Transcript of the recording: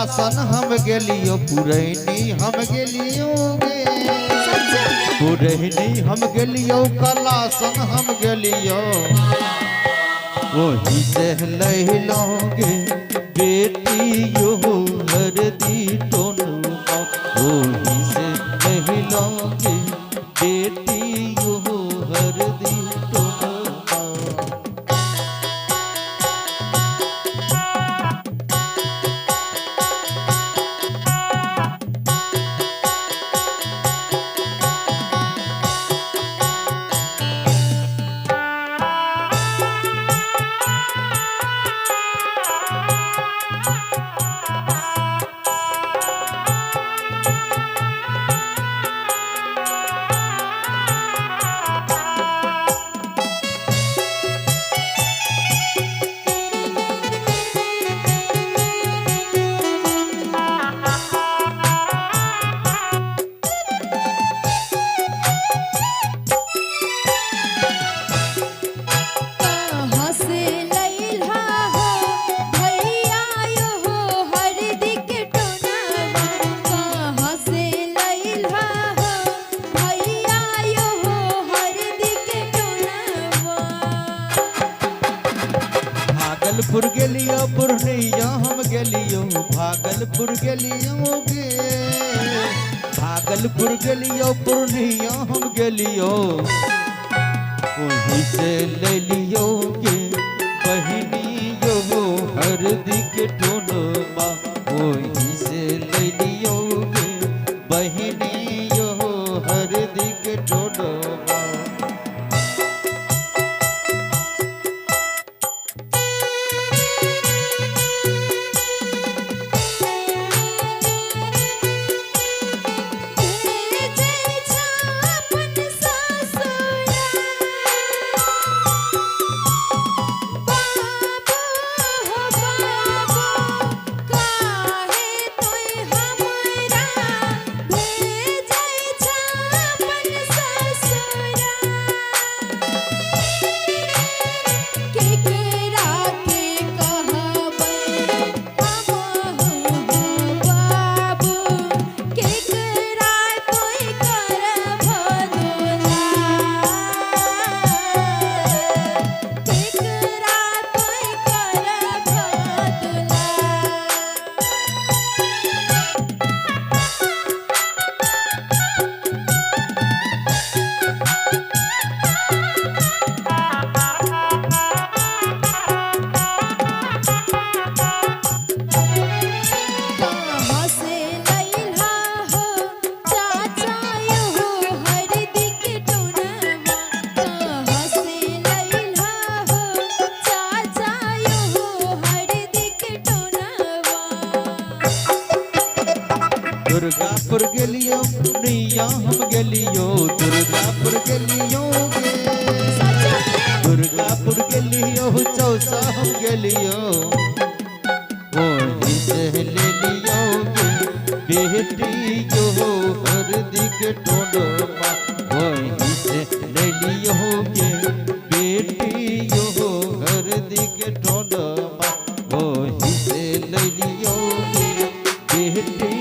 कलासन हम गेलियो पुरैनी हम गेलियो गे पुरैनी हम गेलियो कलासन हम गेलियो वही से लहलोगे बेटियो हरदी टोनुमा वही से लहलोगे बेटियो हरदी टोनुमा। भागलपुर गेलियो पूर्णिया हम गेलियो भागलपुर गेलियो गे भागलपुर गेलियो पूर्णिया हम गेलियो वहीं से ले लियो गे बहिनी यो हरदी के टोनमा वहीं से ले लियो गे बहिनी यो हरदी के टोनमा। दुर्गापुर गेलियो पूर्णिया हम गेलियो दुर्गापुर गेलियो गे दुर्गापुर गेलियो चौसा हम गेलियो वहीं से ले लियो गे बेटी जो हरदी के टोनमा वहीं से ले लियो गे बेटी जो हरदी के टोनमा वहीं से ले लियो गे बेटी